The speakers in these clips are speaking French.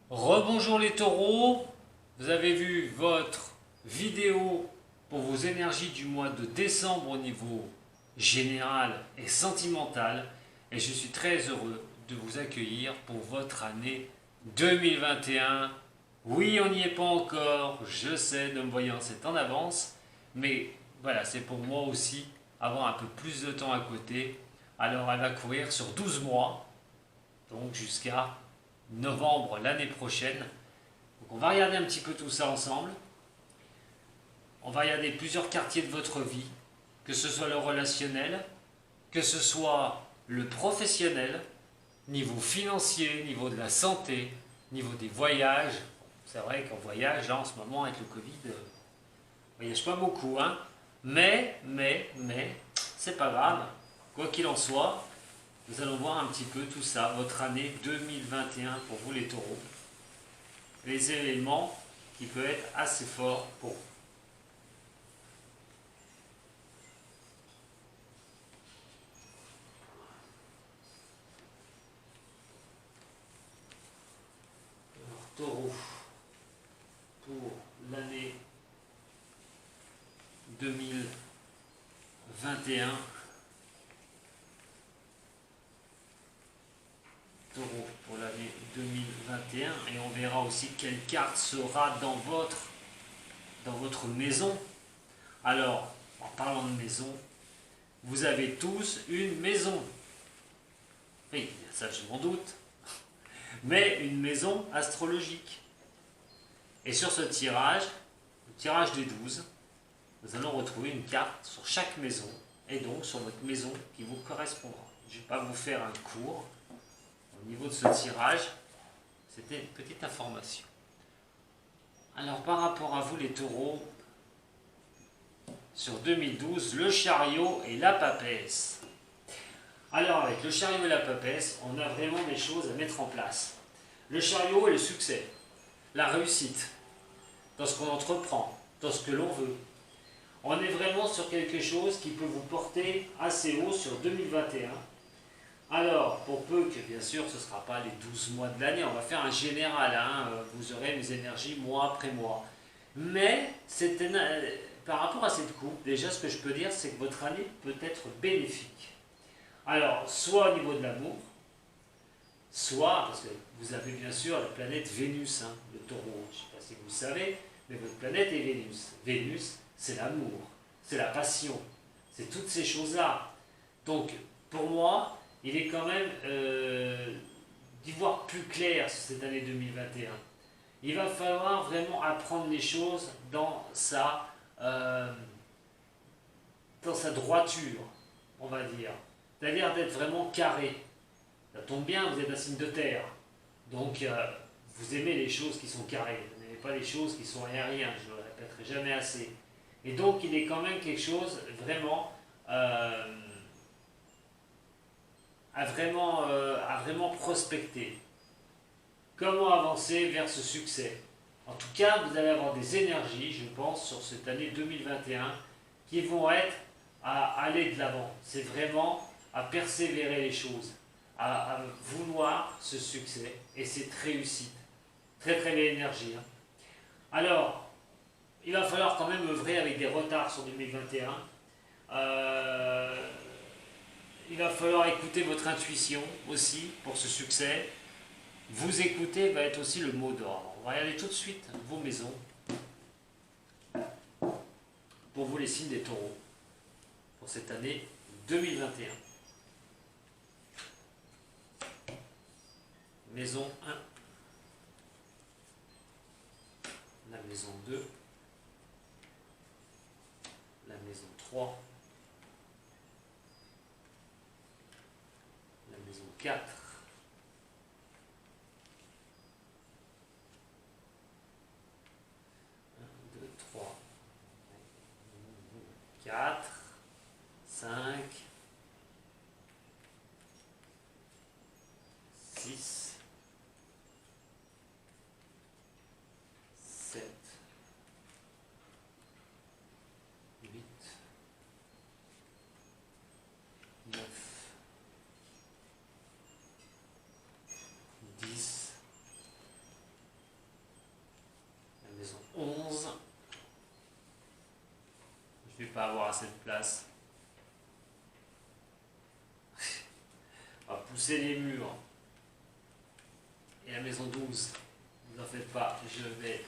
Rebonjour les taureaux, vous avez vu votre vidéo pour vos énergies du mois de décembre au niveau général et sentimental et je suis très heureux de vous accueillir pour votre année 2021. Oui, on n'y est pas encore, je sais, de me voyant c'est en avance, mais voilà, c'est pour moi aussi avoir un peu plus de temps à côté. Alors elle va courir sur 12 mois, donc jusqu'à novembre l'année prochaine. Donc on va regarder un petit peu tout ça ensemble. On va regarder plusieurs quartiers de votre vie, que ce soit le relationnel, que ce soit le professionnel, niveau financier, niveau de la santé, niveau des voyages. C'est vrai qu'on voyage là en ce moment avec le Covid, on voyage pas beaucoup, hein. Mais, c'est pas grave. Quoi qu'il en soit, nous allons voir un petit peu tout ça, votre année 2021 pour vous les taureaux. Les éléments qui peuvent être assez forts pour vous. Alors, taureau, pour l'année 2021. Taureau pour l'année 2021 et on verra aussi quelle carte sera dans votre maison. Alors, en parlant de maison, vous avez tous une maison. Oui, ça je m'en doute. Mais une maison astrologique. Et sur ce tirage, le tirage des 12, nous allons retrouver une carte sur chaque maison et donc sur votre maison qui vous correspondra. Je ne vais pas vous faire un cours. Au niveau de ce tirage, c'était une petite information. Alors par rapport à vous les taureaux, sur 2012, le chariot et la papesse. Alors avec le chariot et la papesse, on a vraiment des choses à mettre en place. Le chariot est le succès, la réussite, dans ce qu'on entreprend, dans ce que l'on veut. On est vraiment sur quelque chose qui peut vous porter assez haut sur 2021. Alors, pour peu que, bien sûr, ce ne sera pas les 12 mois de l'année, on va faire un général, hein, vous aurez les énergies mois après mois. Mais, par rapport à cette coupe, déjà ce que je peux dire, c'est que votre année peut être bénéfique. Alors, soit au niveau de l'amour, soit, parce que vous avez bien sûr la planète Vénus, hein, le taureau, je ne sais pas si vous savez, mais votre planète est Vénus. Vénus, c'est l'amour, c'est la passion, c'est toutes ces choses-là. Donc, pour moi, il est quand même d'y voir plus clair sur cette année 2021. Il va falloir vraiment apprendre les choses dans sa droiture, on va dire. C'est-à-dire d'être vraiment carré. Ça tombe bien, vous êtes un signe de terre. Donc, vous aimez les choses qui sont carrées. Vous n'aimez pas les choses qui sont aériennes, je ne le répéterai jamais assez. Et donc, il est quand même quelque chose vraiment... à vraiment prospecter. Comment avancer vers ce succès? En tout cas, vous allez avoir des énergies, je pense, sur cette année 2021 qui vont être à aller de l'avant. C'est vraiment à persévérer les choses, à vouloir ce succès et cette réussite. Très très belle énergie. Hein. Alors, il va falloir quand même œuvrer avec des retards sur 2021. Il va falloir écouter votre intuition aussi pour ce succès. Vous écouter va être aussi le mot d'ordre. On va regarder tout de suite vos maisons. Pour vous les signes des taureaux. Pour cette année 2021. Maison 1. La maison 2. La maison 3. La maison 4. 1, 2, 3, 4, 5, 6, 7, 8, à cette place. On va pousser les murs. Et la maison 12, ne vous en faites pas, je vais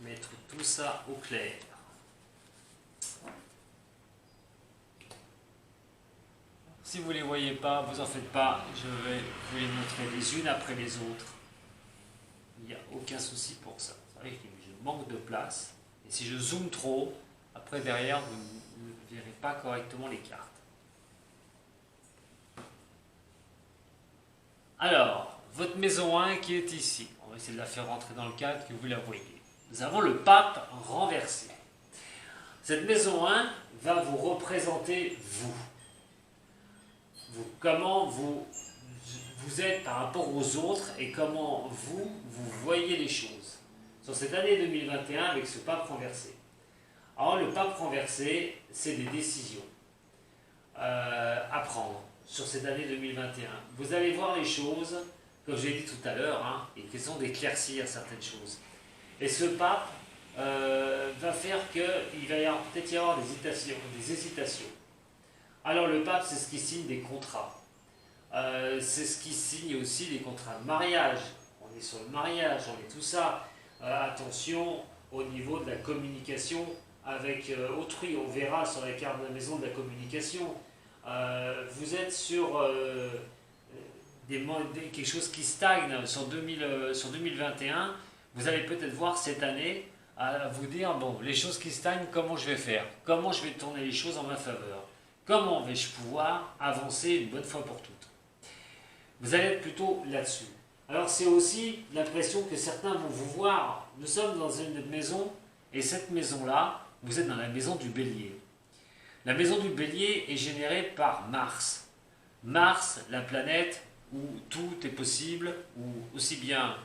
mettre tout ça au clair. Si vous ne les voyez pas, vous en faites pas, je vais vous les montrer les unes après les autres. Il n'y a aucun souci pour ça. Vous savez que je manque de place. Et si je zoome trop, après derrière, vous ne verrez pas correctement les cartes. Alors, votre maison 1 qui est ici. On va essayer de la faire rentrer dans le cadre que vous la voyez. Nous avons le pape renversé. Cette maison 1 va vous représenter vous. Comment vous êtes par rapport aux autres et comment vous voyez les choses. Sur cette année 2021 avec ce pape renversé. Alors le pape renversé, c'est des décisions à prendre sur cette année 2021. Vous allez voir les choses, comme je l'ai dit tout à l'heure, il est question d'éclaircir certaines choses. Et ce pape va faire qu'il va peut-être y avoir des hésitations. Alors le pape, c'est ce qui signe des contrats. C'est ce qui signe aussi des contrats de mariage. On est sur le mariage, on est tout ça. Attention au niveau de la communication avec autrui. On verra sur la carte de la maison de la communication. Vous êtes sur quelque chose qui stagne sur 2021. Vous allez peut-être voir cette année à vous dire, bon, les choses qui stagnent, comment je vais faire? Comment je vais tourner les choses en ma faveur? Comment vais-je pouvoir avancer une bonne fois pour toutes? Vous allez être plutôt là-dessus. Alors c'est aussi l'impression que certains vont vous voir. Nous sommes dans une maison, et cette maison-là, vous êtes dans la maison du Bélier. La maison du Bélier est générée par Mars. Mars, la planète où tout est possible, où aussi bien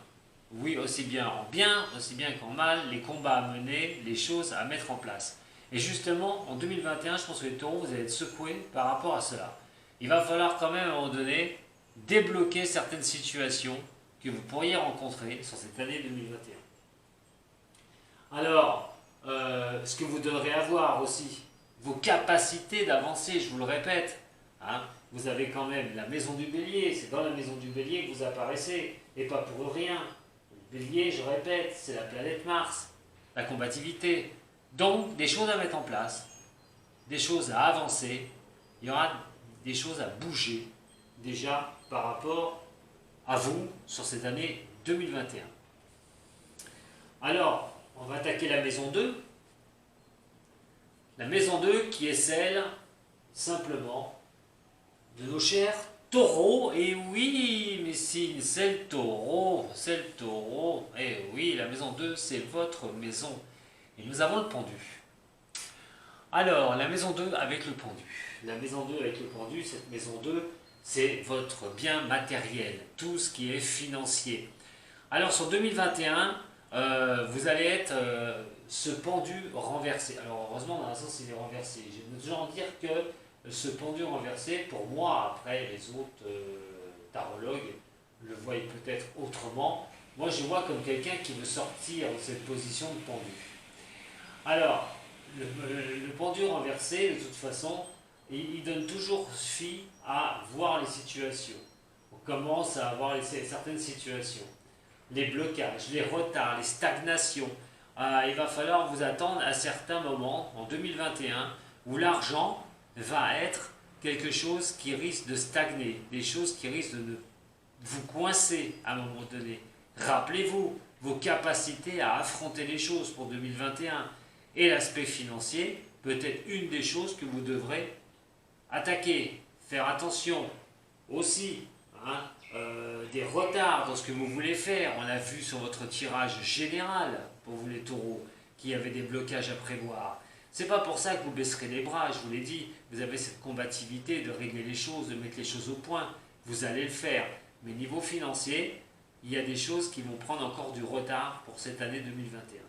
en bien, aussi bien qu'en mal, les combats à mener, les choses à mettre en place. Et justement, en 2021, je pense que les taureaux, vous allez être secoués par rapport à cela. Il va falloir quand même, à un moment donné, débloquer certaines situations que vous pourriez rencontrer sur cette année 2021. Alors, ce que vous devrez avoir aussi, vos capacités d'avancer, je vous le répète. Vous avez quand même la maison du Bélier, c'est dans la maison du Bélier que vous apparaissez, et pas pour rien. Le Bélier, je répète, c'est la planète Mars, la combativité. Donc, des choses à mettre en place, des choses à avancer, il y aura des choses à bouger, déjà par rapport à vous sur cette année 2021. Alors, on va attaquer la maison 2. La maison 2 qui est celle, simplement, de nos chers taureaux. Et oui, Messine, c'est le taureau, c'est le taureau. Et oui, la maison 2, c'est votre maison. Et nous avons le pendu. Alors, la maison 2 avec le pendu. La maison 2 avec le pendu, cette maison 2, c'est votre bien matériel, tout ce qui est financier. Alors, sur 2021, vous allez être ce pendu renversé. Alors, heureusement, dans un sens, il est renversé. Je veux toujours dire que ce pendu renversé, pour moi, après, les autres tarologues le voient peut-être autrement. Moi, je vois comme quelqu'un qui veut sortir de cette position de pendu. Alors, le pendu renversé, de toute façon, il donne toujours suite à voir les situations. On commence à voir certaines situations. Les blocages, les retards, les stagnations. Il va falloir vous attendre à certains moments, en 2021, où l'argent va être quelque chose qui risque de stagner, des choses qui risquent de vous coincer à un moment donné. Rappelez-vous vos capacités à affronter les choses pour 2021. Et l'aspect financier peut être une des choses que vous devrez attaquer. Faire attention aussi, des retards dans ce que vous voulez faire. On l'a vu sur votre tirage général, pour vous les taureaux, qu'il y avait des blocages à prévoir. C'est pas pour ça que vous baisserez les bras, je vous l'ai dit. Vous avez cette combativité de régler les choses, de mettre les choses au point. Vous allez le faire. Mais niveau financier, il y a des choses qui vont prendre encore du retard pour cette année 2021.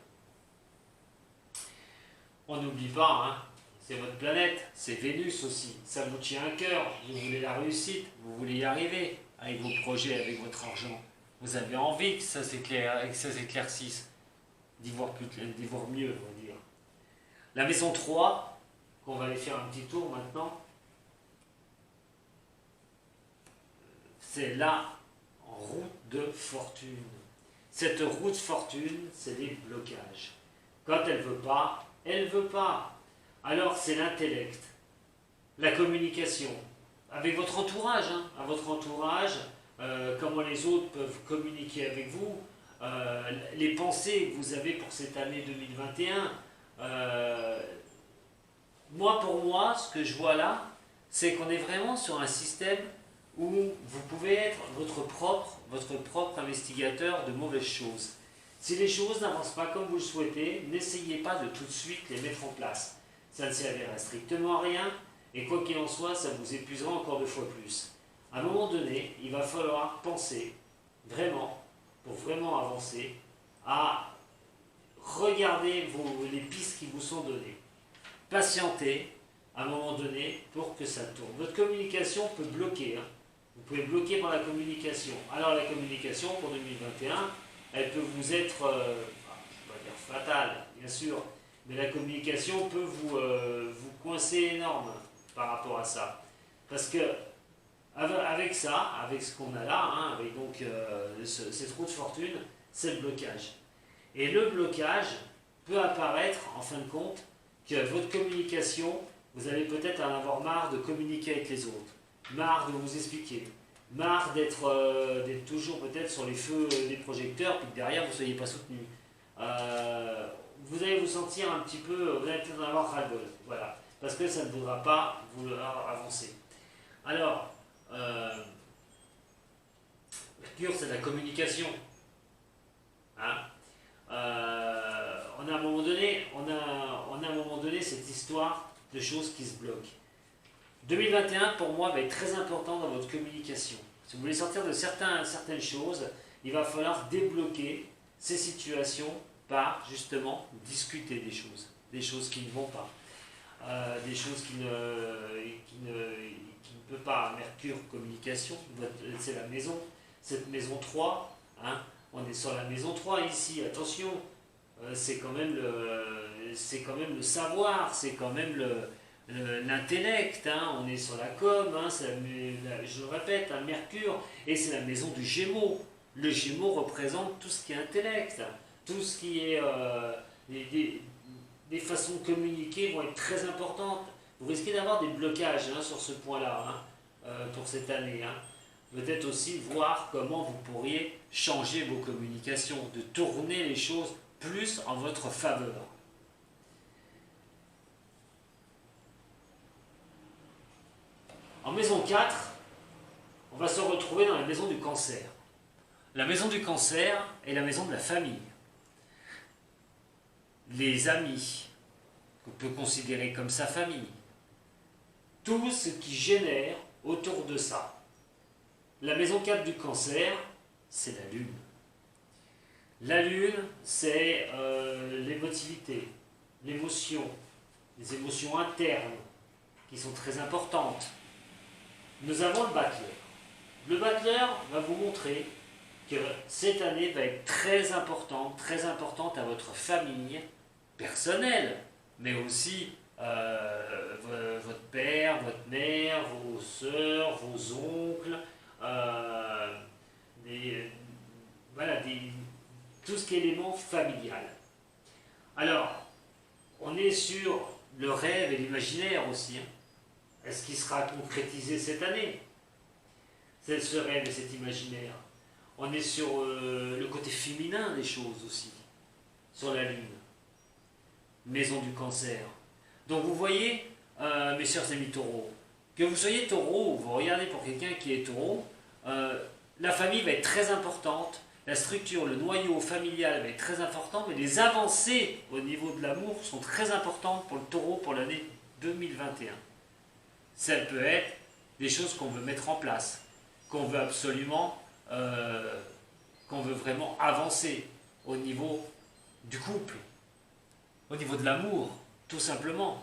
On n'oublie pas, c'est votre planète, c'est Vénus aussi. Ça vous tient à cœur, vous voulez la réussite, vous voulez y arriver avec vos projets, avec votre argent. Vous avez envie que ça s'éclaircisse, d'y voir mieux, on va dire. La maison 3, qu'on va aller faire un petit tour maintenant. C'est la route de fortune. Cette route fortune, c'est les blocages. Quand elle veut pas, elle veut pas. Alors c'est l'intellect, la communication, avec votre entourage, à votre entourage, comment les autres peuvent communiquer avec vous, les pensées que vous avez pour cette année 2021. Pour moi, ce que je vois là, c'est qu'on est vraiment sur un système où vous pouvez être votre propre investigateur de mauvaises choses. Si les choses n'avancent pas comme vous le souhaitez, n'essayez pas de tout de suite les mettre en place. Ça ne servira strictement à rien, et quoi qu'il en soit, ça vous épuisera encore 2 fois plus. À un moment donné, il va falloir penser, vraiment, pour vraiment avancer, à regarder les pistes qui vous sont données. Patientez, à un moment donné, pour que ça tourne. Votre communication peut bloquer. Vous pouvez bloquer par la communication. Alors la communication, pour 2021, elle peut vous être, je ne vais pas dire fatale, bien sûr, mais la communication peut vous coincer énorme par rapport à ça. Parce que avec ça, avec ce qu'on a là, avec donc cette roue de fortune, c'est le blocage. Et le blocage peut apparaître, en fin de compte, que votre communication, vous allez peut-être en avoir marre de communiquer avec les autres, marre de vous expliquer, marre d'être toujours peut-être sur les feux des projecteurs, puis que derrière vous ne soyez pas soutenu. Vous allez vous sentir un petit peu, vous allez peut-être en avoir ras-le-bol, voilà, parce que ça ne voudra pas vouloir avancer. Alors, Mercure, c'est de la communication. On a à un moment donné, cette histoire de choses qui se bloquent. 2021, pour moi, va être très important dans votre communication. Si vous voulez sortir de certaines choses, il va falloir débloquer ces situations par, justement, discuter des choses qui ne vont pas, des choses qui ne peut pas. Mercure, communication, c'est la maison, cette maison 3, on est sur la maison 3 ici, attention, c'est quand même le savoir, c'est quand même l'intellect, on est sur la com, je le répète, Mercure, et c'est la maison du Gémeaux. Le Gémeaux représente tout ce qui est intellect, tout ce qui est des façons de communiquer vont être très importantes. Vous risquez d'avoir des blocages sur ce point-là pour cette année. Peut-être aussi voir comment vous pourriez changer vos communications, de tourner les choses plus en votre faveur. En maison 4, on va se retrouver dans la maison du Cancer. La maison du Cancer est la maison de la famille. Les amis, qu'on peut considérer comme sa famille. Tout ce qui génère autour de ça. La maison 4 du Cancer, c'est la Lune. La Lune, c'est l'émotivité, l'émotion, les émotions internes qui sont très importantes. Nous avons le Battleur. Le Battleur va vous montrer que cette année va être très importante à votre famille personnelle, mais aussi votre père, votre mère, vos sœurs, vos oncles, tout ce qui est élément familial. Alors, on est sur le rêve et l'imaginaire aussi. Est-ce qu'il sera concrétisé cette année? C'est ce rêve et cet imaginaire. On est sur le côté féminin des choses aussi, sur la Lune. Maison du Cancer. Donc vous voyez, mes chers amis taureaux, que vous soyez taureau ou vous regardez pour quelqu'un qui est taureau, la famille va être très importante, la structure, le noyau familial va être très important, mais les avancées au niveau de l'amour sont très importantes pour le taureau pour l'année 2021. Ça peut être des choses qu'on veut mettre en place, qu'on veut absolument, qu'on veut vraiment avancer au niveau du couple, au niveau de l'amour, tout simplement.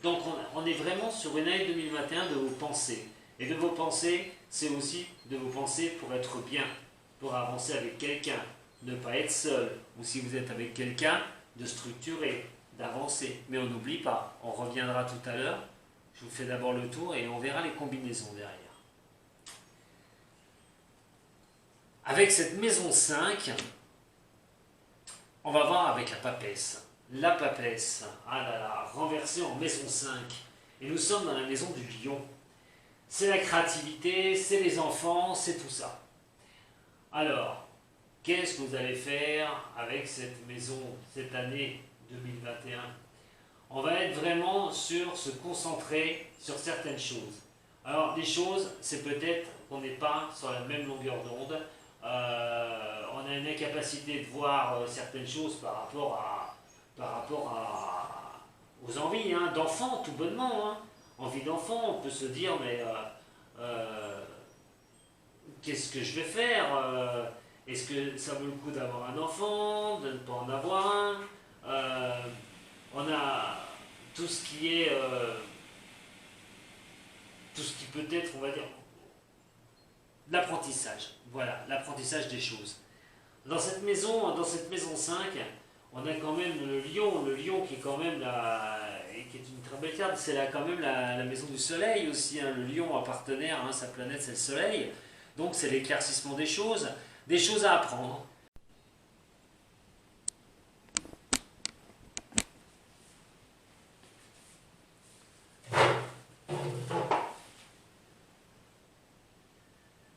Donc on est vraiment sur une année 2021 de vos pensées. Et de vos pensées, c'est aussi de vos pensées pour être bien, pour avancer avec quelqu'un, ne pas être seul, ou si vous êtes avec quelqu'un, de structurer, d'avancer. Mais on n'oublie pas, on reviendra tout à l'heure. Je vous fais d'abord le tour et on verra les combinaisons derrière. Avec cette maison 5, on va voir avec la papesse. La papesse, ah là là, renversée en maison 5. Et nous sommes dans la maison du lion. C'est la créativité, c'est les enfants, c'est tout ça. Alors, qu'est-ce que vous allez faire avec cette maison, cette année 2021? On va être vraiment sur se concentrer sur certaines choses. Alors, des choses, c'est peut-être qu'on n'est pas sur la même longueur d'onde. On a une incapacité de voir certaines choses par rapport aux envies d'enfants, tout bonnement. Envie d'enfant, on peut se dire, mais qu'est-ce que je vais faire? Est-ce que ça vaut le coup d'avoir un enfant, de ne pas en avoir un? On a tout ce qui est, tout ce qui peut être, on va dire, l'apprentissage. Voilà, l'apprentissage des choses. Dans cette maison 5, on a quand même le lion qui est quand même qui est une très belle carte, c'est là quand même la maison du soleil aussi, le lion a partenaire, sa planète c'est le soleil, donc c'est l'éclaircissement des choses à apprendre.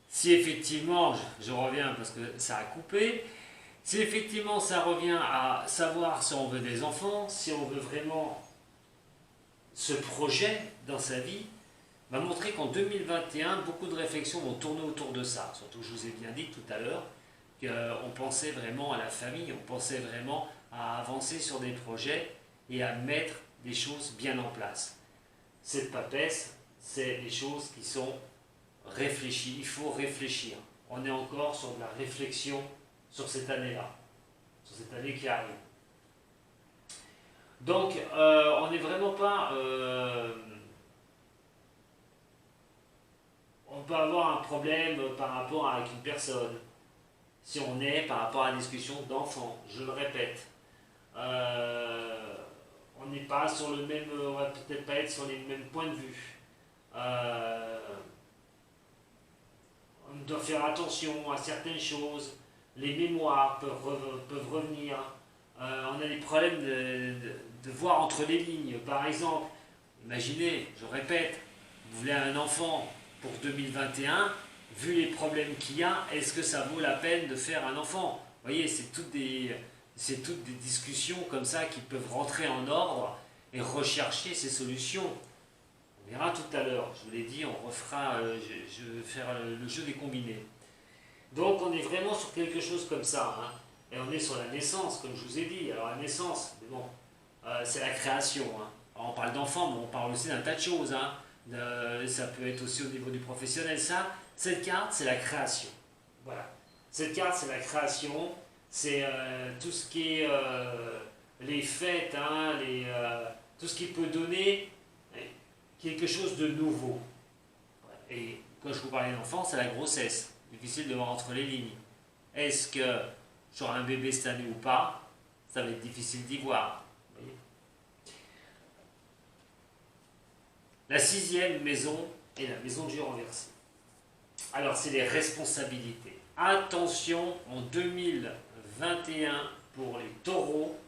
Si effectivement, je reviens parce que ça a coupé, si effectivement ça revient à savoir si on veut des enfants, si on veut vraiment ce projet dans sa vie, va montrer qu'en 2021, beaucoup de réflexions vont tourner autour de ça. Surtout, je vous ai bien dit tout à l'heure qu'on pensait vraiment à la famille, on pensait vraiment à avancer sur des projets et à mettre des choses bien en place. Cette papesse, c'est des choses qui sont réfléchies. Il faut réfléchir. On est encore sur de la réflexion sur cette année-là, sur cette année qui arrive. Donc, on n'est vraiment pas... on peut avoir un problème par rapport avec une personne, si on est par rapport à la discussion d'enfants, je le répète. On n'est pas sur le même... on va peut-être pas être sur les mêmes points de vue. On doit faire attention à certaines choses. Les mémoires peuvent revenir. On a des problèmes de voir entre les lignes. Par exemple, imaginez, je répète, vous voulez un enfant pour 2021, vu les problèmes qu'il y a, est-ce que ça vaut la peine de faire un enfant? Vous voyez, c'est toutes des discussions comme ça qui peuvent rentrer en ordre et rechercher ces solutions. On verra tout à l'heure, je vous l'ai dit, on refera, je vais faire le jeu des combinés. Donc on est vraiment sur quelque chose comme ça, et on est sur la naissance, comme je vous ai dit. Alors la naissance, bon, c'est la création. Alors, on parle d'enfants, mais on parle aussi d'un tas de choses. Ça peut être aussi au niveau du professionnel. Cette carte, c'est la création. Voilà. Cette carte, c'est la création. C'est tout ce qui est les fêtes, tout ce qui peut donner quelque chose de nouveau. Et quand je vous parlais d'enfant, c'est la grossesse. Difficile de voir entre les lignes. Est-ce que j'aurai un bébé cette année ou pas? Ça va être difficile d'y voir. Vous voyez. La 6e maison est la maison du renversé. Alors, c'est les responsabilités. Attention en 2021 pour les taureaux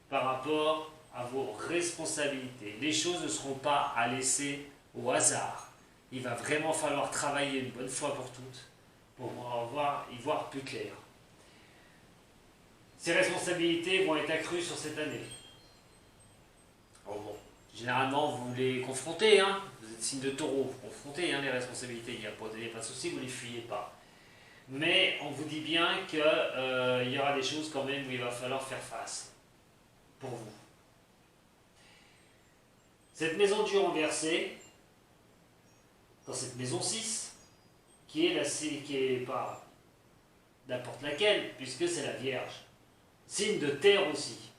par rapport à vos responsabilités. Les choses ne seront pas à laisser au hasard. Il va vraiment falloir travailler une bonne fois pour toutes pour y voir plus clair. Ces responsabilités vont être accrues sur cette année. Oh bon. Généralement, vous les confrontez, vous êtes signe de taureau, vous confrontez les responsabilités, il n'y a pas de souci, vous ne les fuyez pas. Mais on vous dit bien qu'il y aura des choses quand même où il va falloir faire face pour vous. Cette maison du renversé, dans cette maison 6, qui est pas n'importe laquelle, puisque c'est la Vierge. Signe de terre aussi,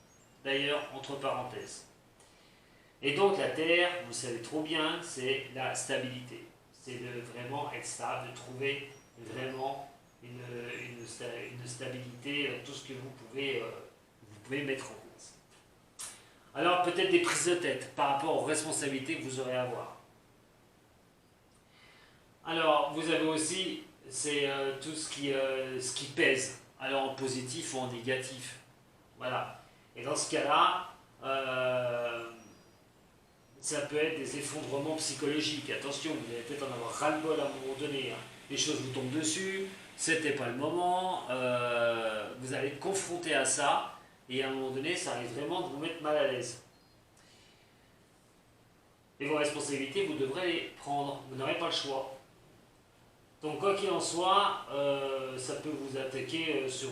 d'ailleurs, entre parenthèses. Et donc la terre, vous savez trop bien, c'est la stabilité. C'est de vraiment être stable, de trouver vraiment une stabilité, tout ce que vous pouvez mettre en place. Alors peut-être des prises de tête par rapport aux responsabilités que vous aurez à avoir. Alors vous avez aussi tout ce qui pèse, alors en positif ou en négatif. Voilà. Et dans ce cas-là, ça peut être des effondrements psychologiques. Attention, vous allez peut-être en avoir ras-le-bol à un moment donné. Hein. Les choses vous tombent dessus, c'était pas le moment, vous allez être confronté à ça, et à un moment donné, ça arrive vraiment de vous mettre mal à l'aise. Et vos responsabilités, vous devrez les prendre, vous n'aurez pas le choix. Donc quoi qu'il en soit, ça peut vous attaquer sur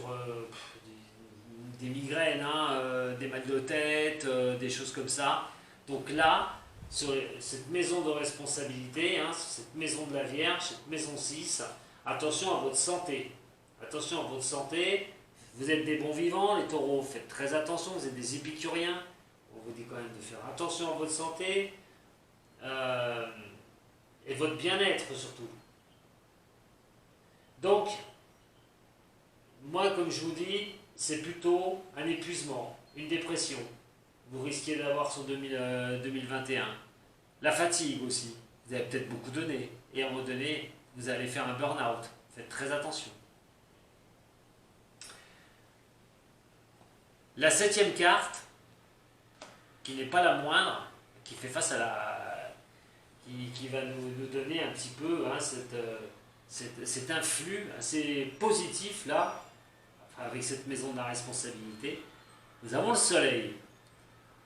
des migraines, hein, des mal de tête, des choses comme ça. Donc là, sur cette maison de responsabilité, hein, sur cette maison de la Vierge, cette maison 6, attention à votre santé. Attention à votre santé. Vous êtes des bons vivants, les taureaux, faites très attention, vous êtes des épicuriens. On vous dit quand même de faire attention à votre santé et votre bien-être surtout. Donc, moi, comme je vous dis, c'est plutôt un épuisement, une dépression. Vous risquez d'avoir sur 2021. La fatigue aussi. Vous avez peut-être beaucoup donné. Et à un moment donné, vous allez faire un burn-out. Faites très attention. La 7e carte, qui n'est pas la moindre, qui fait face à qui va nous donner un petit peu hein, cet influx assez positif là, avec cette maison de la responsabilité. Nous avons le soleil.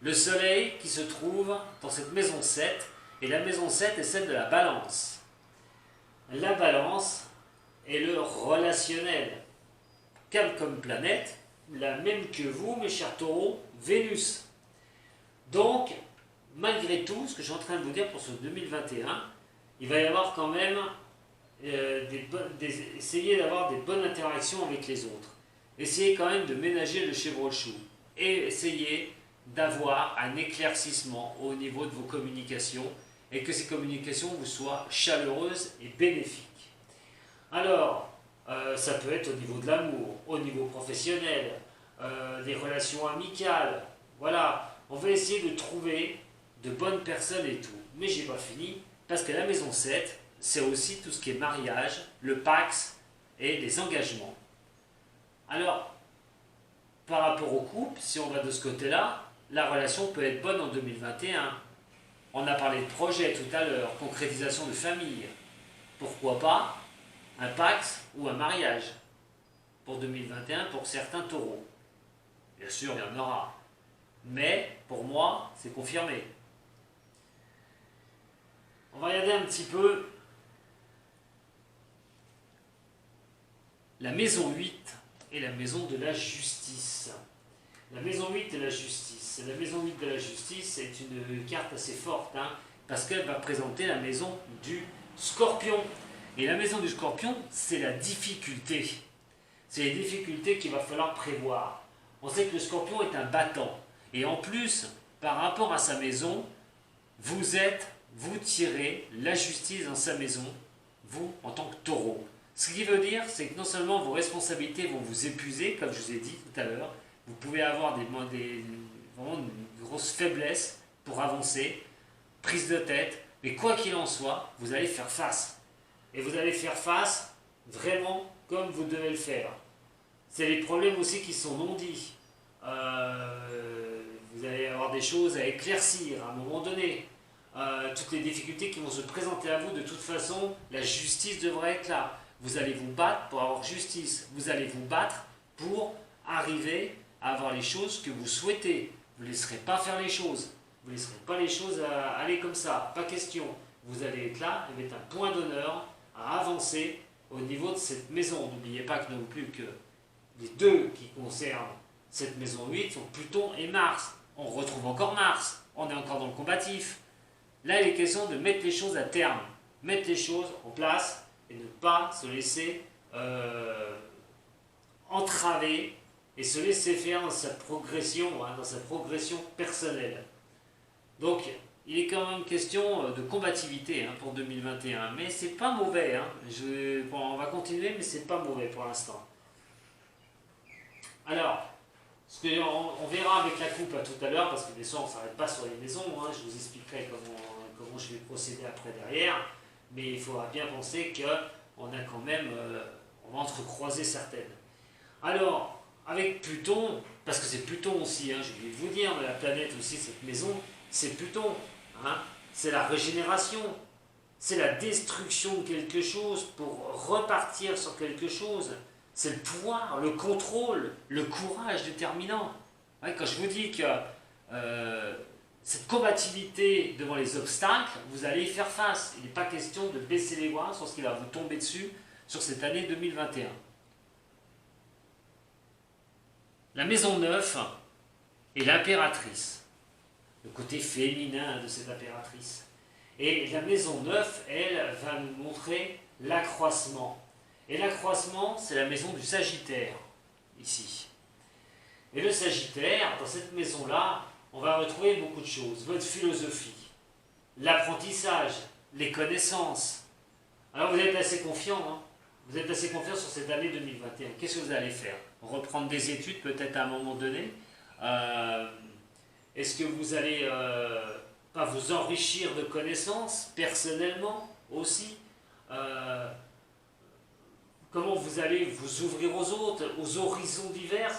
Le soleil qui se trouve dans cette maison 7, et la maison 7 est celle de la balance. La balance est le relationnel. Comme planète, la même que vous, mes chers taureaux, Vénus. Donc, malgré tout, ce que je suis en train de vous dire pour ce 2021, il va y avoir quand même essayer d'avoir des bonnes interactions avec les autres. Essayez quand même de ménager le chevreau-chou. Et essayez d'avoir un éclaircissement au niveau de vos communications et que ces communications vous soient chaleureuses et bénéfiques. Alors, ça peut être au niveau de l'amour, au niveau professionnel, des relations amicales. Voilà, on va essayer de trouver de bonnes personnes et tout. Mais j'ai pas fini, parce que la maison 7, c'est aussi tout ce qui est mariage, le Pax et les engagements. Alors, par rapport au couple, si on va de ce côté-là, la relation peut être bonne en 2021. On a parlé de projet tout à l'heure, concrétisation de famille. Pourquoi pas un Pax ou un mariage pour 2021 pour certains taureaux. Bien sûr, il y en aura. Mais pour moi, c'est confirmé. On va regarder un petit peu la maison 8 et la maison de la justice. La maison 8 de la justice. La maison 8 de la justice est une carte assez forte, hein, parce qu'elle va présenter la maison du Scorpion. Et la maison du Scorpion, c'est la difficulté. C'est les difficultés qu'il va falloir prévoir. On sait que le Scorpion est un battant. Et en plus, par rapport à sa maison, vous tirez la justice dans sa maison, vous, en tant que taureau. Ce qui veut dire, c'est que non seulement vos responsabilités vont vous épuiser, comme je vous ai dit tout à l'heure, vous pouvez avoir vraiment une grosse faiblesse pour avancer, prise de tête, mais quoi qu'il en soit, vous allez faire face. Et vous allez faire face vraiment comme vous devez le faire. C'est les problèmes aussi qui sont non dits. Vous allez avoir des choses à éclaircir à un moment donné. Toutes les difficultés qui vont se présenter à vous, de toute façon, la justice devrait être là. Vous allez vous battre pour avoir justice. Vous allez vous battre pour arriver à avoir les choses que vous souhaitez. Vous ne laisserez pas faire les choses. Vous ne laisserez pas les choses aller comme ça. Pas question. Vous allez être là et mettre un point d'honneur à avancer au niveau de cette maison. N'oubliez pas que non plus que les deux qui concernent cette maison 8 sont Pluton et Mars. On retrouve encore Mars. On est encore dans le combatif. Là, il est question de mettre les choses à terme. Mettre les choses en place et ne pas se laisser entraver et se laisser faire dans sa progression, hein, dans sa progression personnelle. Donc, il est quand même question de combativité hein, pour 2021, mais c'est pas mauvais. Hein. On va continuer, mais c'est pas mauvais pour l'instant. Alors, ce on verra avec la coupe tout à l'heure, parce que bien sûr on ne s'arrête pas sur les maisons, hein, je vous expliquerai comment je vais procéder après derrière, mais il faudra bien penser qu'on a quand même, on va entrecroiser certaines. Alors, avec Pluton, parce que c'est Pluton aussi, hein, je vais vous dire, mais la planète aussi, cette maison, c'est Pluton, hein, c'est la régénération, c'est la destruction de quelque chose pour repartir sur quelque chose. C'est le pouvoir, le contrôle, le courage déterminant. Ouais, quand je vous dis que cette combativité devant les obstacles, vous allez y faire face. Il n'est pas question de baisser les bras sur ce qui va vous tomber dessus sur cette année 2021. La maison 9 est l'impératrice, le côté féminin de cette impératrice. Et la maison 9, elle, va nous montrer l'accroissement. Et l'accroissement, c'est la maison du Sagittaire, ici. Et le Sagittaire, dans cette maison-là, on va retrouver beaucoup de choses. Votre philosophie, l'apprentissage, les connaissances. Alors vous êtes assez confiant, hein? Vous êtes assez confiant sur cette année 2021. Qu'est-ce que vous allez faire? Reprendre des études peut-être à un moment donné? Est-ce que vous allez pas vous enrichir de connaissances personnellement aussi? Comment vous allez vous ouvrir aux autres, aux horizons divers,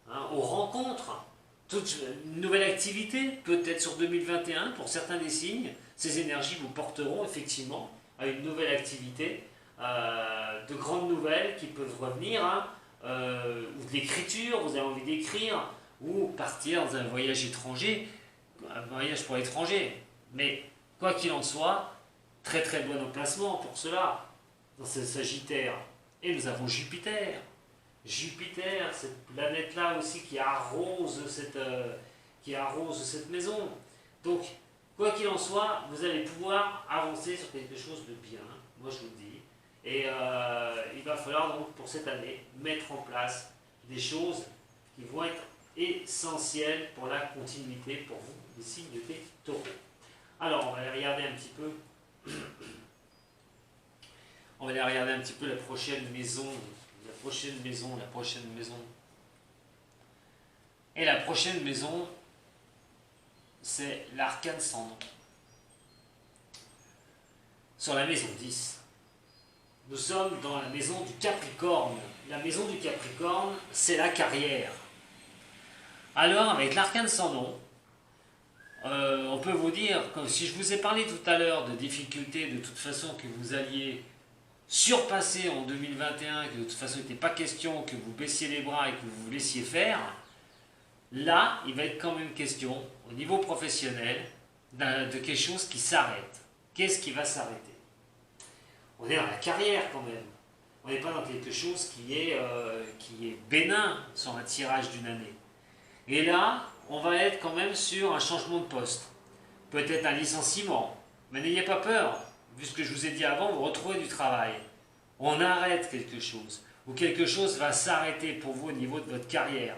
hein, aux rencontres? Toute une nouvelle activité, peut-être sur 2021, pour certains des signes, ces énergies vous porteront effectivement à une nouvelle activité, de grandes nouvelles qui peuvent revenir, hein, ou de l'écriture, vous avez envie d'écrire, ou partir dans un voyage étranger, un voyage pour l'étranger. Mais quoi qu'il en soit, très très bon emplacement pour cela, dans ce Sagittaire. Et nous avons Jupiter. Jupiter, cette planète-là aussi qui arrose cette maison. Donc, quoi qu'il en soit, vous allez pouvoir avancer sur quelque chose de bien, moi je vous le dis. Et il va falloir donc pour cette année mettre en place des choses qui vont être essentielles pour la continuité pour vous, les signes des taureaux. Alors, on va aller regarder un petit peu. On va aller regarder un petit peu la prochaine maison. Et la prochaine maison, c'est l'arcane sans nom. Sur la maison 10. Nous sommes dans la maison du Capricorne. La maison du Capricorne, c'est la carrière. Alors, avec l'arcane sans nom, on peut vous dire, comme si je vous ai parlé tout à l'heure de difficultés de toute façon que vous alliez surpasser en 2021, que de toute façon il n'était pas question que vous baissiez les bras et que vous vous laissiez faire, là, il va être quand même question, au niveau professionnel, de quelque chose qui s'arrête. Qu'est-ce qui va s'arrêter? On est dans la carrière quand même. On n'est pas dans quelque chose qui est bénin sur un tirage d'une année. Et là, on va être quand même sur un changement de poste. Peut-être un licenciement. Mais n'ayez pas peur. Vu ce que je vous ai dit avant, vous retrouvez du travail. On arrête quelque chose. Ou quelque chose va s'arrêter pour vous au niveau de votre carrière.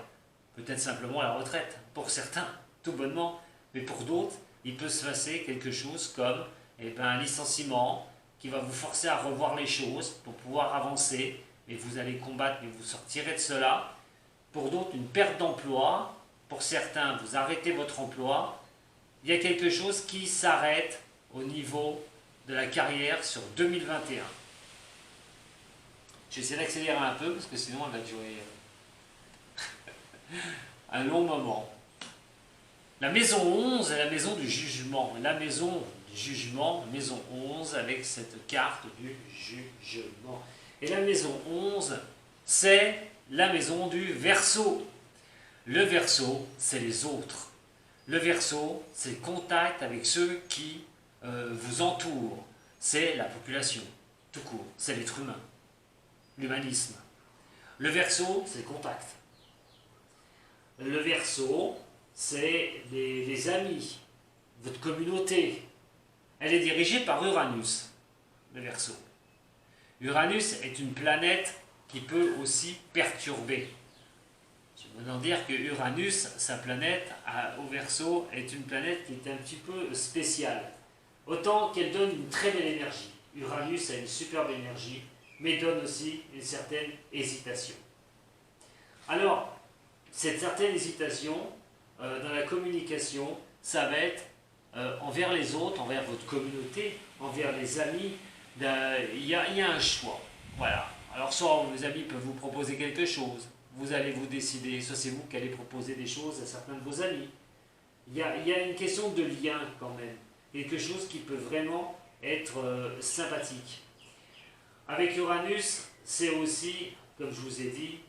Peut-être simplement la retraite. Pour certains, tout bonnement. Mais pour d'autres, il peut se passer quelque chose comme un licenciement qui va vous forcer à revoir les choses pour pouvoir avancer. Et vous allez combattre, mais vous sortirez de cela. Pour d'autres, une perte d'emploi. Pour certains, vous arrêtez votre emploi. Il y a quelque chose qui s'arrête au niveau de la carrière sur 2021. Je vais essayer d'accélérer un peu parce que sinon elle va durer un long moment. La maison 11 est la maison du jugement. La maison du jugement, maison 11 avec cette carte du jugement. Et la maison 11, c'est la maison du Verseau. Le Verseau, c'est les autres. Le Verseau, c'est le contact avec ceux qui vous entourent. C'est la population, tout court. C'est l'être humain, l'humanisme. Le Verseau, c'est le contact. Le Verseau, c'est les amis, votre communauté. Elle est dirigée par Uranus, le Verseau. Uranus est une planète qui peut aussi perturber. Je veux donc dire que Uranus, sa planète au Verseau, est une planète qui est un petit peu spéciale. Autant qu'elle donne une très belle énergie. Uranus a une superbe énergie, mais donne aussi une certaine hésitation. Alors, cette certaine hésitation dans la communication, ça va être envers les autres, envers votre communauté, envers les amis. Il y a un choix. Voilà. Alors soit vos amis peuvent vous proposer quelque chose, vous allez vous décider, soit c'est vous qui allez proposer des choses à certains de vos amis. Il y a une question de lien quand même, quelque chose qui peut vraiment être sympathique. Avec Uranus, c'est aussi, comme je vous ai dit,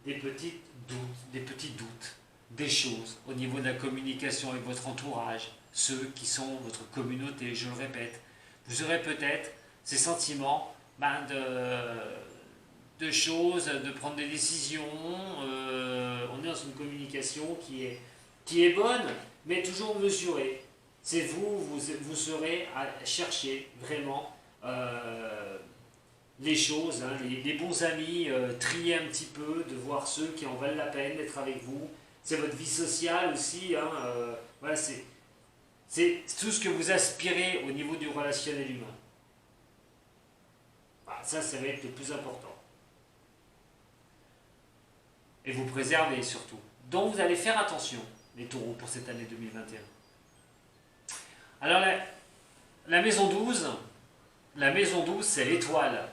des petits doutes, des choses au niveau de la communication avec votre entourage, ceux qui sont votre communauté, je le répète. Vous aurez peut-être ces sentiments de choses, de prendre des décisions. On est dans une communication qui est bonne, mais toujours mesurée. C'est vous serez à chercher vraiment les choses, hein, les bons amis, trier un petit peu, de voir ceux qui en valent la peine d'être avec vous. C'est votre vie sociale aussi. Hein, voilà, c'est tout ce que vous aspirez au niveau du relationnel humain. Bah, ça va être le plus important. Et vous préservez surtout. Donc vous allez faire attention, les taureaux, pour cette année 2021. Alors la maison 12, c'est l'étoile.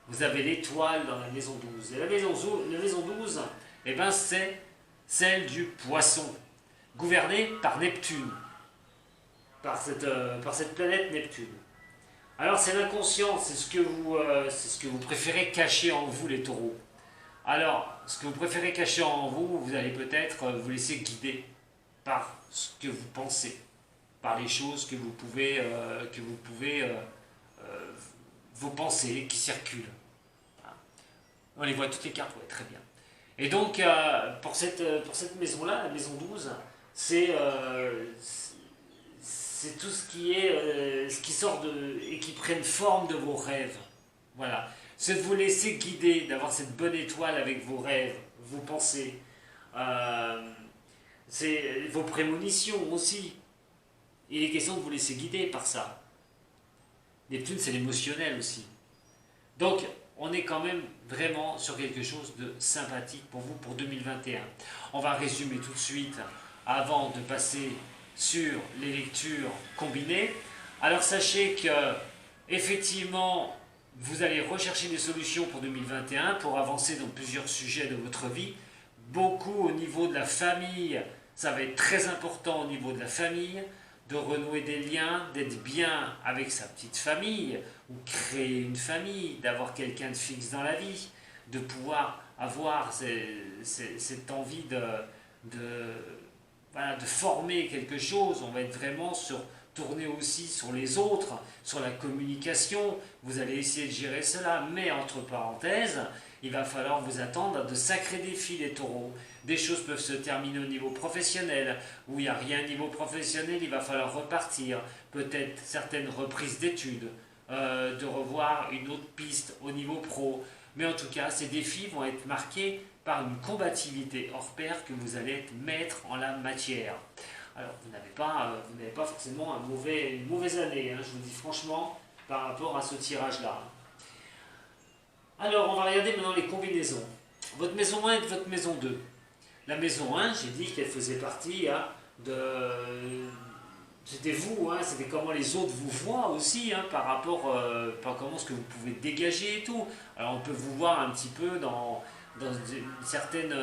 Vous avez l'étoile dans la maison 12. Et la maison 12, eh ben, c'est celle du poisson, gouvernée par Neptune, par cette planète Neptune. Alors c'est l'inconscient, c'est ce que vous préférez cacher en vous, les taureaux. Alors, ce que vous préférez cacher en vous, vous allez peut-être vous laisser guider par ce que vous pensez, par les choses que vous pouvez vos pensées qui circulent. On les voit toutes les cartes, ouais, très bien. Et donc, pour cette maison-là, la maison 12, c'est tout ce qui sort et qui prenne forme de vos rêves. Voilà. C'est de vous laisser guider, d'avoir cette bonne étoile avec vos rêves, vos pensées. C'est vos prémonitions aussi. Il est question de vous laisser guider par ça. Neptune, c'est l'émotionnel aussi. Donc, on est quand même vraiment sur quelque chose de sympathique pour vous pour 2021. On va résumer tout de suite avant de passer sur les lectures combinées. Alors, sachez que, effectivement, vous allez rechercher des solutions pour 2021 pour avancer dans plusieurs sujets de votre vie. Beaucoup au niveau de la famille, ça va être très important au niveau de la famille, de renouer des liens, d'être bien avec sa petite famille, ou créer une famille, d'avoir quelqu'un de fixe dans la vie, de pouvoir avoir cette envie de former quelque chose. On va être vraiment tourner aussi sur les autres, sur la communication. Vous allez essayer de gérer cela, mais entre parenthèses, il va falloir vous attendre à de sacrés défis, les taureaux. Des choses peuvent se terminer au niveau professionnel, où il n'y a rien au niveau professionnel, il va falloir repartir, peut-être certaines reprises d'études, de revoir une autre piste au niveau pro. Mais en tout cas, ces défis vont être marqués par une combativité hors pair que vous allez être maître en la matière. Alors, vous n'avez pas forcément une mauvaise année, hein, je vous dis franchement, par rapport à ce tirage-là. Alors, on va regarder maintenant les combinaisons. Votre maison 1 et votre maison 2. La maison 1, j'ai dit qu'elle faisait partie c'était vous, hein, c'était comment les autres vous voient aussi, hein, par rapport par comment ce que vous pouvez dégager et tout. Alors, on peut vous voir un petit peu dans une certaine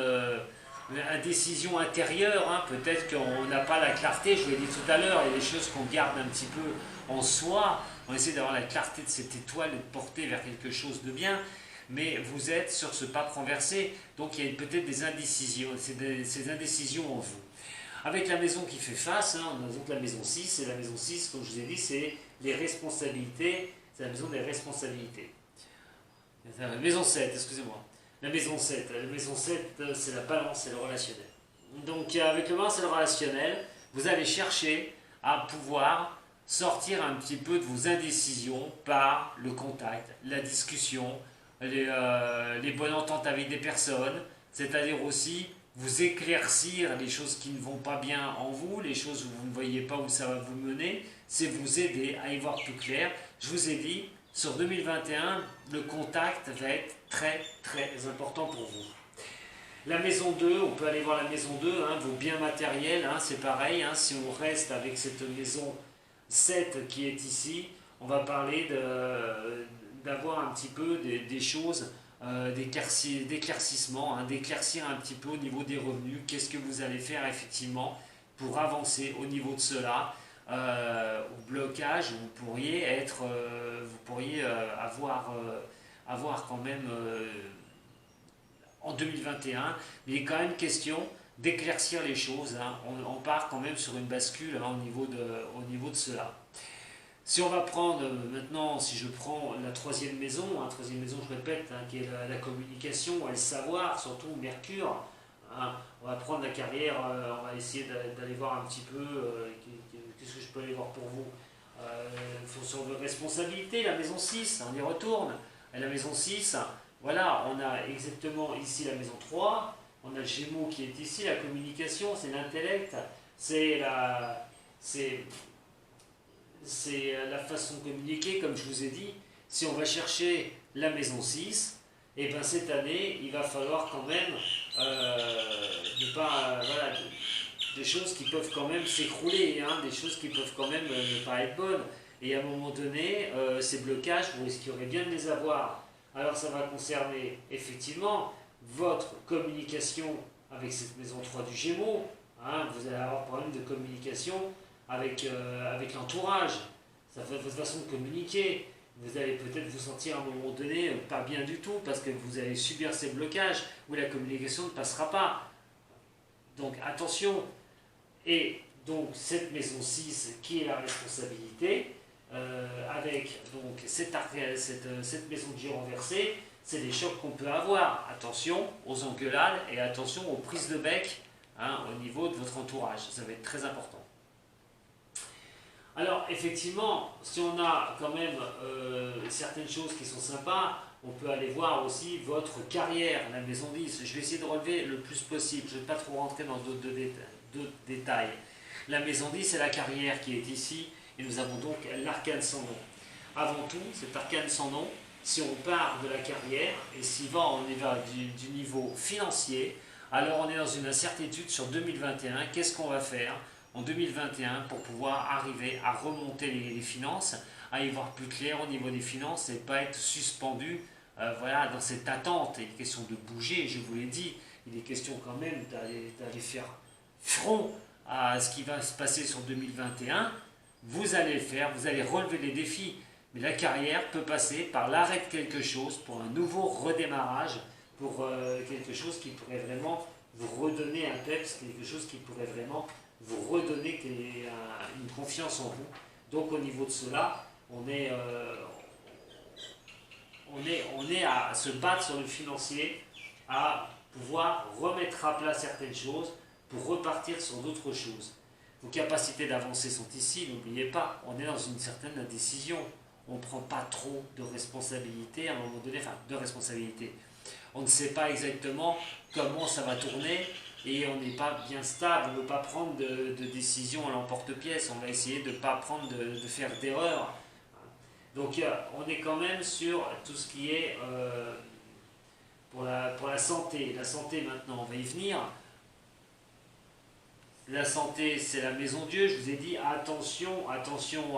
indécision intérieure, hein. Peut-être qu'on n'a pas la clarté, je vous l'ai dit tout à l'heure, il y a des choses qu'on garde un petit peu en soi, on essaie d'avoir la clarté de cette étoile et de porter vers quelque chose de bien, mais vous êtes sur ce pas renversé, donc il y a peut-être des indécisions, ces indécisions en vous. Avec la maison qui fait face, hein, on a donc la maison 6, et la maison 6, comme je vous ai dit, c'est les responsabilités, c'est la maison des responsabilités. La maison 7, excusez-moi. La maison 7, c'est la balance, c'est le relationnel. Donc avec le balance et le relationnel, vous allez chercher à pouvoir sortir un petit peu de vos indécisions par le contact, la discussion, les bonnes ententes avec des personnes, c'est-à-dire aussi vous éclaircir les choses qui ne vont pas bien en vous, les choses où vous ne voyez pas où ça va vous mener, c'est vous aider à y voir plus clair. Je vous ai dit, sur 2021, le contact va être très très important pour vous. La maison 2, on peut aller voir la maison 2, hein, vos biens matériels, hein, c'est pareil. Hein, si on reste avec cette maison 7 qui est ici, on va parler d'avoir un petit peu des choses, d'éclaircissement, hein, d'éclaircir un petit peu au niveau des revenus. Qu'est-ce que vous allez faire effectivement pour avancer au niveau de cela? Au blocage, vous pourriez avoir quand même en 2021, mais il est quand même question d'éclaircir les choses. Hein. On part quand même sur une bascule, hein, au niveau de cela. Si on va prendre maintenant, si je prends la troisième maison, je répète, hein, qui est la communication, le savoir, surtout Mercure, hein, on va prendre la carrière, on va essayer d'aller voir un petit peu, qu'est-ce que je peux aller voir pour vous, fonction de responsabilité, la maison 6, on y retourne, et la maison 6, voilà, on a exactement ici la maison 3, on a le Gémeaux qui est ici, la communication, c'est l'intellect, c'est la façon de communiquer, comme je vous ai dit. Si on va chercher la maison 6, et bien cette année, il va falloir quand même voilà, des choses qui peuvent quand même s'écrouler, hein, des choses qui peuvent quand même ne pas être bonnes. Et à un moment donné, ces blocages, vous risquerez bien de les avoir. Alors ça va concerner effectivement votre communication avec cette maison 3 du Gémeaux. Hein, vous allez avoir un problème de communication avec l'entourage. Ça fait votre façon de communiquer. Vous allez peut-être vous sentir à un moment donné pas bien du tout parce que vous allez subir ces blocages où la communication ne passera pas. Donc attention. Et donc cette maison 6 qui est la responsabilité, avec donc cette maison de Dieu renversée, c'est des chocs qu'on peut avoir. Attention aux engueulades et attention aux prises de bec, hein, au niveau de votre entourage. Ça va être très important. Alors effectivement, si on a quand même certaines choses qui sont sympas, on peut aller voir aussi votre carrière, la maison 10. Je vais essayer de relever le plus possible, je ne vais pas trop rentrer dans d'autres détails. La maison 10, c'est la carrière qui est ici, et nous avons donc l'arcane sans nom. Avant tout, cet arcane sans nom, si on part de la carrière, et si on y va du niveau financier, alors on est dans une incertitude sur 2021. Qu'est-ce qu'on va faire en 2021 pour pouvoir arriver à remonter les finances, à y voir plus clair au niveau des finances et pas être suspendu voilà, dans cette attente. Il est question de bouger, je vous l'ai dit, il est question quand même d'aller faire front à ce qui va se passer sur 2021. Vous allez le faire, vous allez relever les défis, mais la carrière peut passer par l'arrêt de quelque chose pour un nouveau redémarrage, pour quelque chose qui pourrait vraiment vous redonner un peps, quelque chose qui pourrait vraiment vous redonner une confiance en vous. Donc au niveau de cela, on est à se battre sur le financier, à pouvoir remettre à plat certaines choses pour repartir sur d'autres choses. Vos capacités d'avancer sont ici, n'oubliez pas, on est dans une certaine indécision. On ne prend pas trop de responsabilités à un moment donné, enfin de responsabilités. On ne sait pas exactement comment ça va tourner, et on n'est pas bien stable, on ne veut pas prendre de décision à l'emporte-pièce, on va essayer de ne pas faire d'erreurs. Donc on est quand même sur tout ce qui est pour la santé. La santé maintenant, on va y venir. La santé, c'est la maison Dieu, je vous ai dit attention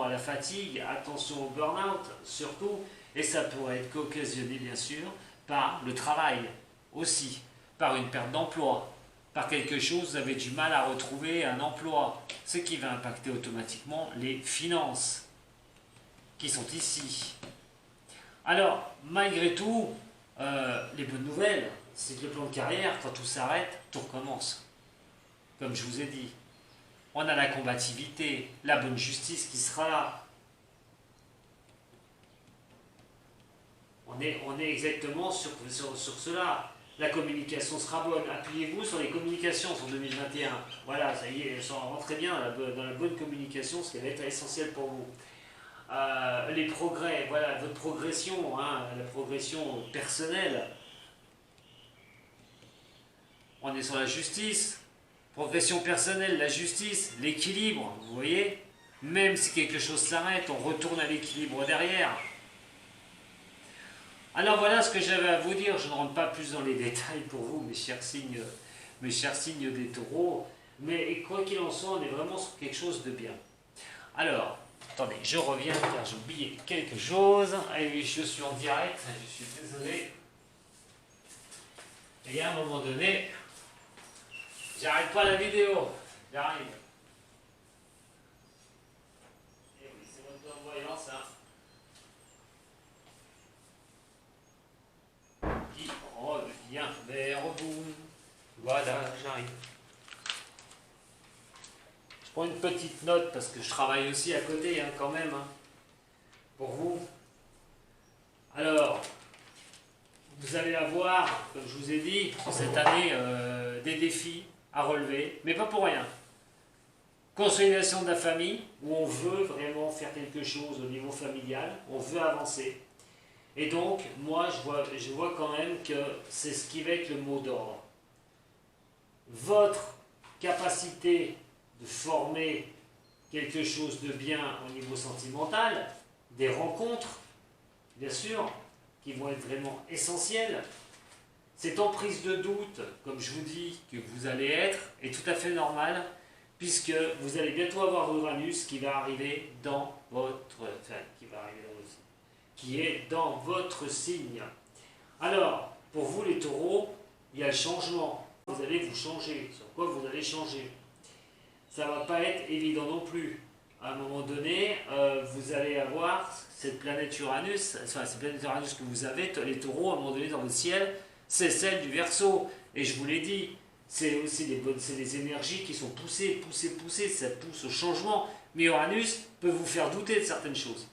à la fatigue, attention au burn-out surtout, et ça pourrait être occasionné bien sûr par le travail aussi, par une perte d'emploi, par quelque chose, vous avez du mal à retrouver un emploi, ce qui va impacter automatiquement les finances qui sont ici. Alors, malgré tout, les bonnes nouvelles, c'est que le plan de carrière, quand tout s'arrête, tout recommence. Comme je vous ai dit, on a la combativité, la bonne justice qui sera là. On est exactement sur cela. La communication sera bonne. Appuyez-vous sur les communications sur 2021. Voilà, ça y est, rentrez bien dans la bonne communication, ce qui va être essentiel pour vous. Les progrès, voilà, votre progression, hein, la progression personnelle. On est sur la justice. Progression personnelle, la justice, l'équilibre, vous voyez. Même si quelque chose s'arrête, on retourne à l'équilibre derrière. Alors voilà ce que j'avais à vous dire. Je ne rentre pas plus dans les détails pour vous, mes chers signes des taureaux. Mais quoi qu'il en soit, on est vraiment sur quelque chose de bien. Alors, attendez, je reviens car j'ai oublié quelque chose. Et je suis en direct, je suis désolé. Et à un moment donné, j'arrête pas la vidéo. J'arrive. Et oui, c'est votre voyance, hein. Qui revient vers vous. Voilà, j'arrive. Je prends une petite note parce que je travaille aussi à côté, hein, quand même, hein, pour vous. Alors, vous allez avoir, comme je vous ai dit, cette année, des défis à relever, mais pas pour rien. Consolidation de la famille, où on veut vraiment faire quelque chose au niveau familial, on veut avancer. Et donc, moi, je vois quand même que c'est ce qui va être le mot d'ordre. Votre capacité de former quelque chose de bien au niveau sentimental, des rencontres, bien sûr, qui vont être vraiment essentielles. Cette emprise de doute, comme je vous dis, que vous allez être, est tout à fait normale, puisque vous allez bientôt avoir Uranus qui va arriver dans votre, qui est dans votre signe. Alors, pour vous les taureaux, il y a le changement. Vous allez vous changer. Sur quoi vous allez changer? Ça ne va pas être évident non plus. À un moment donné, vous allez avoir cette planète Uranus, enfin cette planète Uranus que vous avez, les taureaux, à un moment donné dans le ciel, c'est celle du Verseau. Et je vous l'ai dit, c'est aussi des énergies qui sont poussées, ça pousse au changement. Mais Uranus peut vous faire douter de certaines choses.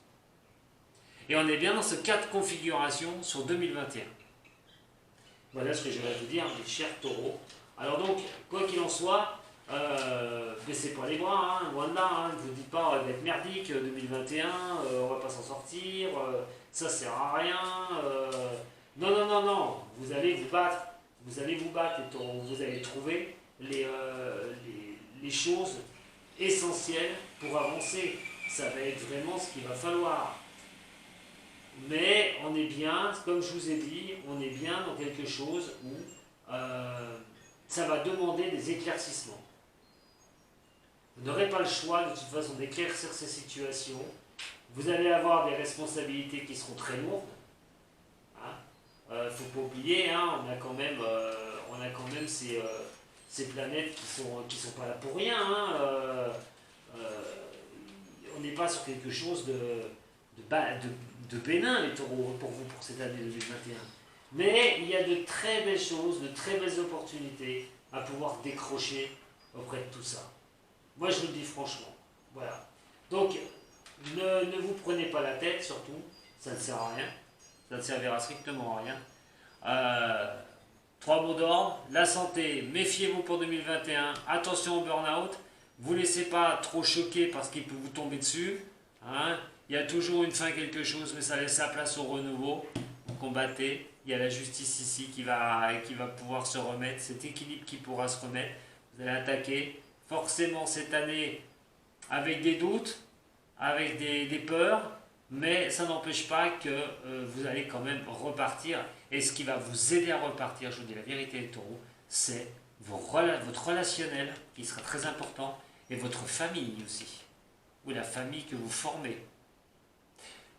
Et on est bien dans ce cas de configuration sur 2021. Voilà ce que je vais vous dire, mes chers taureaux. Alors donc, quoi qu'il en soit, baissez pas les bras, hein, loin de là, hein, ne vous dites pas d'être merdique 2021, on va pas s'en sortir, ça sert à rien. Non, non, non, non, vous allez vous battre, les taureaux, vous allez trouver les choses essentielles pour avancer. Ça va être vraiment ce qu'il va falloir. Mais on est bien, comme je vous ai dit, on est bien dans quelque chose où ça va demander des éclaircissements. Vous n'aurez pas le choix de toute façon d'éclaircir ces situations. Vous allez avoir des responsabilités qui seront très lourdes. Il ne faut pas oublier, hein, on a quand même ces planètes qui sont pas là pour rien. Hein, on n'est pas sur quelque chose de bénin, les taureaux, pour vous, pour cette année 2021. Mais il y a de très belles choses, de très belles opportunités à pouvoir décrocher auprès de tout ça. Moi, je vous le dis franchement. Voilà. Donc, ne vous prenez pas la tête, surtout. Ça ne sert à rien. Ça ne servira strictement à rien. 3 mots d'ordre. La santé, méfiez-vous pour 2021. Attention au burn-out. Vous ne laissez pas trop choquer parce qu'il peut vous tomber dessus. Hein. Il y a toujours une fin quelque chose, mais ça laisse sa place au renouveau. Vous combattez. Il y a la justice ici qui va pouvoir se remettre. Cet équilibre qui pourra se remettre. Vous allez attaquer. Forcément cette année avec des doutes, avec des peurs, mais ça n'empêche pas que vous allez quand même repartir. Et ce qui va vous aider à repartir, je vous dis la vérité les taureaux, c'est votre relationnel qui sera très important et votre famille aussi, ou la famille que vous formez.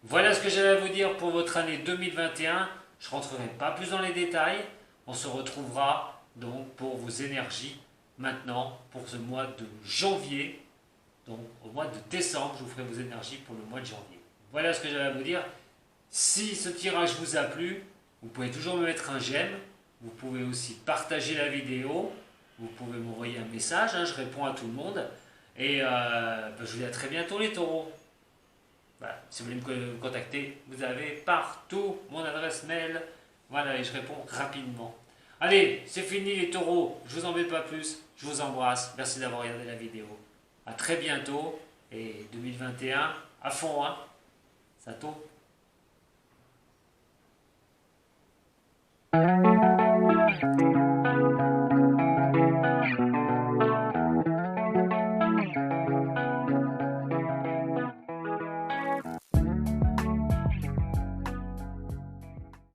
Voilà ce que j'avais à vous dire pour votre année 2021. Je ne rentrerai pas plus dans les détails. On se retrouvera donc pour vos énergies maintenant pour ce mois de janvier. Donc au mois de décembre, je vous ferai vos énergies pour le mois de janvier. Voilà ce que j'avais à vous dire. Si ce tirage vous a plu, vous pouvez toujours me mettre un j'aime. Vous pouvez aussi partager la vidéo. Vous pouvez m'envoyer un message, hein, je réponds à tout le monde. Et je vous dis à très bientôt les taureaux. Voilà, si vous voulez me contacter, vous avez partout mon adresse mail. Voilà, et je réponds rapidement. Allez, c'est fini les taureaux, je vous embête pas plus, je vous embrasse, merci d'avoir regardé la vidéo. A très bientôt, et 2021, à fond, hein, ça tourne.